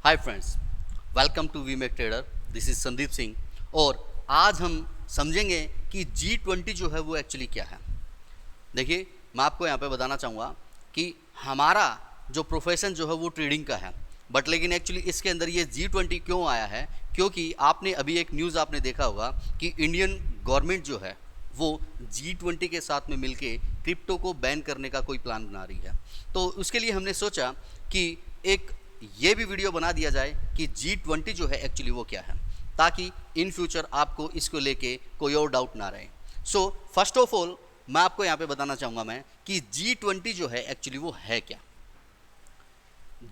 Hi friends, welcome to WeMake Trader. This is Sandeep Singh और आज हम समझेंगे कि G20 जो है वो एक्चुअली क्या है। देखिए, मैं आपको यहाँ पे बताना चाहूँगा कि हमारा जो प्रोफेशन जो है वो ट्रेडिंग का है, बट लेकिन एक्चुअली इसके अंदर ये G20 क्यों आया है, क्योंकि आपने अभी एक न्यूज़ आपने देखा होगा कि इंडियन गवर्नमेंट जो है वो G20 के साथ में मिलके क्रिप्टो को बैन करने का कोई प्लान बना रही है। तो उसके लिए हमने सोचा कि एक ये भी वीडियो बना दिया जाए कि G20 जो है एक्चुअली वो क्या है, ताकि इन फ्यूचर आपको इसको लेके कोई और डाउट ना रहे। सो फर्स्ट ऑफ ऑल मैं आपको यहाँ पे बताना चाहूँगा मैं कि G20 जो है एक्चुअली वो है क्या।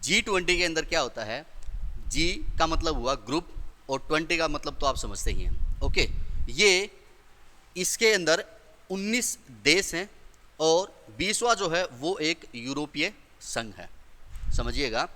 G20 के अंदर क्या होता है, G का मतलब हुआ ग्रुप और 20 का मतलब तो आप समझते ही हैं। ओके, ये इसके अंदर 19 देश हैं और 20वां जो है वो एक यूरोपीय संघ है। समझिएगा,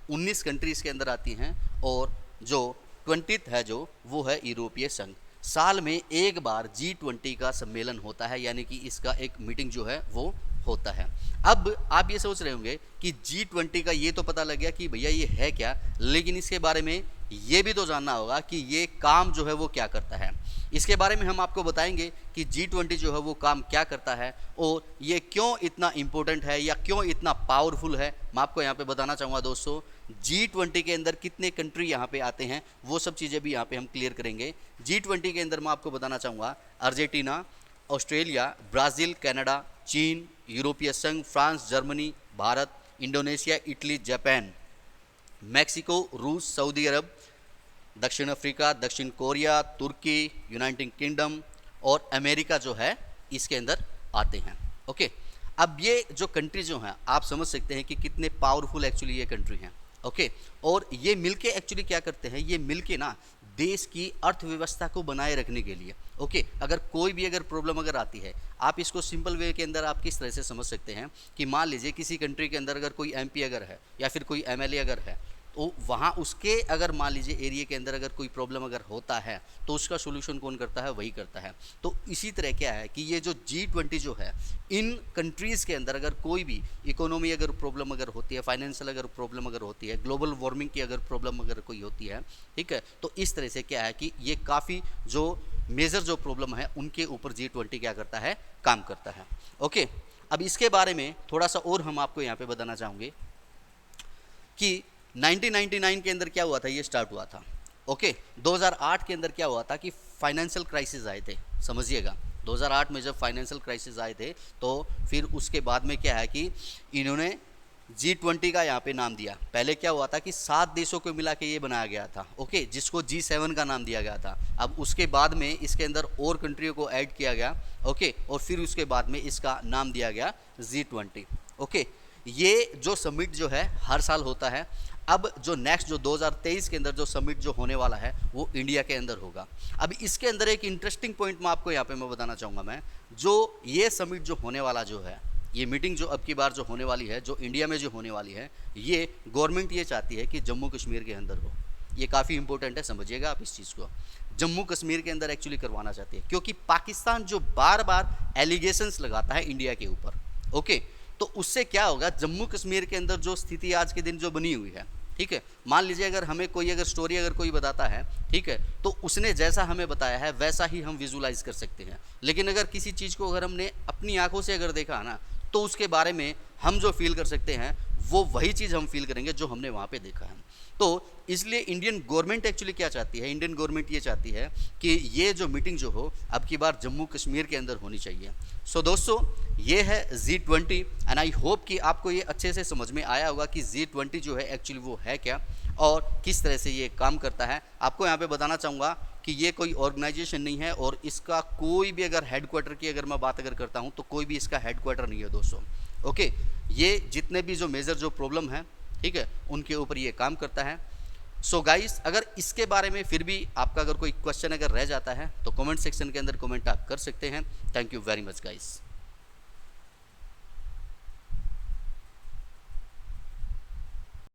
19 कंट्रीज़ के अंदर आती हैं और जो 20th है जो वो है यूरोपीय संघ। साल में एक बार G20 का सम्मेलन होता है, यानी कि इसका एक मीटिंग जो है वो होता है। अब आप ये सोच रहे होंगे कि G20 का ये तो पता लग गया कि भैया ये है क्या, लेकिन इसके बारे में ये भी तो जानना होगा कि ये काम जो है वो क्या करता है। इसके बारे में हम आपको बताएंगे कि G20 जो है वो काम क्या करता है और ये क्यों इतना इम्पोर्टेंट है या क्यों इतना पावरफुल है। मैं आपको यहाँ पे बताना चाहूँगा दोस्तों, G20 के अंदर कितने कंट्री यहाँ पे आते हैं वो सब चीज़ें भी यहाँ पे हम क्लियर करेंगे। G20 के अंदर मैं आपको बताना चाहूँगा अर्जेंटीना, ऑस्ट्रेलिया, ब्राज़ील, कनाडा, चीन, यूरोपीय संघ, France, Germany, Bharat, Indonesia, Italy, Japan, Mexico, रूस, सऊदी अरब, दक्षिण अफ्रीका, दक्षिण कोरिया, तुर्की, यूनाइटेड किंगडम और अमेरिका जो है इसके अंदर आते हैं। ओके, अब ये जो कंट्री जो हैं आप समझ सकते हैं कि कितने पावरफुल एक्चुअली ये कंट्री हैं। ओके, और ये मिलके एक्चुअली क्या करते हैं, ये मिलके ना देश की अर्थव्यवस्था को बनाए रखने के लिए। ओके, अगर कोई भी अगर प्रॉब्लम अगर आती है, आप इसको सिंपल वे के अंदर आप किस तरह से समझ सकते हैं कि मान लीजिए किसी कंट्री के अंदर अगर कोई MP अगर है या फिर कोई MLA अगर है, तो वहाँ उसके अगर मान लीजिए एरिया के अंदर अगर कोई प्रॉब्लम अगर होता है तो उसका सोल्यूशन कौन करता है, वही करता है। तो इसी तरह क्या है कि ये जो G20 जो है, इन कंट्रीज़ के अंदर अगर कोई भी इकोनॉमी अगर प्रॉब्लम अगर होती है, फाइनेंशियल अगर प्रॉब्लम अगर होती है, ग्लोबल वार्मिंग की अगर प्रॉब्लम अगर कोई होती है, ठीक है, तो इस तरह से क्या है कि ये काफ़ी जो मेजर जो प्रॉब्लम है उनके ऊपर G20 क्या करता है, काम करता है। ओके, अब इसके बारे में थोड़ा सा और हम आपको यहाँ पे बताना चाहूँगे कि 1999 के अंदर क्या हुआ था, ये स्टार्ट हुआ था। ओके, 2008 के अंदर क्या हुआ था कि फाइनेंशियल क्राइसिस आए थे। समझिएगा, 2008 में जब फाइनेंशियल क्राइसिस आए थे तो फिर उसके बाद में क्या है कि इन्होंने G20 का यहाँ पे नाम दिया। पहले क्या हुआ था कि 7 देशों को मिला के ये बनाया गया था। ओके, जिसको G7 का नाम दिया गया था। अब उसके बाद में इसके अंदर और कंट्रियों को ऐड किया गया। ओके, और फिर उसके बाद में इसका नाम दिया गया G20। ओके, ये जो समिट जो है हर साल होता है। अब जो नेक्स्ट जो 2023 के अंदर जो समिट जो होने वाला है वो इंडिया के अंदर होगा। अब इसके अंदर एक इंटरेस्टिंग पॉइंट मैं आपको यहाँ पे मैं बताना चाहूँगा मैं, जो ये समिट जो होने वाला जो है, ये मीटिंग जो अब की बार जो होने वाली है, जो इंडिया में जो होने वाली है, ये गवर्नमेंट ये चाहती है कि जम्मू कश्मीर के अंदर हो। ये काफ़ी इंपॉर्टेंट है, समझिएगा आप इस चीज़ को। जम्मू कश्मीर के अंदर एक्चुअली करवाना चाहती है क्योंकि पाकिस्तान जो बार बार एलिगेशंस लगाता है इंडिया के ऊपर। ओके, तो उससे क्या होगा, जम्मू कश्मीर के अंदर जो स्थिति आज के दिन जो बनी हुई है, ठीक है, मान लीजिए अगर हमें कोई अगर स्टोरी अगर कोई बताता है, ठीक है, तो उसने जैसा हमें बताया है वैसा ही हम विजुलाइज कर सकते हैं। लेकिन अगर किसी चीज़ को अगर हमने अपनी आंखों से अगर देखा ना, तो उसके बारे में हम जो फील कर सकते हैं वो वही चीज़ हम फील करेंगे जो हमने वहाँ पे देखा है। तो इसलिए इंडियन गवर्नमेंट एक्चुअली क्या चाहती है, इंडियन गवर्नमेंट ये चाहती है कि ये जो मीटिंग जो हो अब की बार जम्मू कश्मीर के अंदर होनी चाहिए। सो दोस्तों, ये है G20 एंड आई होप कि आपको ये अच्छे से समझ में आया होगा कि G20 जो है एक्चुअली वो है क्या और किस तरह से ये काम करता है। आपको यहाँ पे बताना चाहूँगा कि ये कोई ऑर्गेनाइजेशन नहीं है और इसका कोई भी अगर हेडक्वार्टर की अगर मैं बात अगर करता हूँ तो कोई भी इसका हेडक्वार्टर नहीं है दोस्तों। ओके, ये जितने भी जो मेजर जो प्रॉब्लम है, ठीक है, उनके ऊपर ये काम करता है। सो गाइस, अगर इसके बारे में फिर भी आपका अगर कोई क्वेश्चन अगर रह जाता है तो कमेंट सेक्शन के अंदर कमेंट आप कर सकते हैं। Thank you very much guys.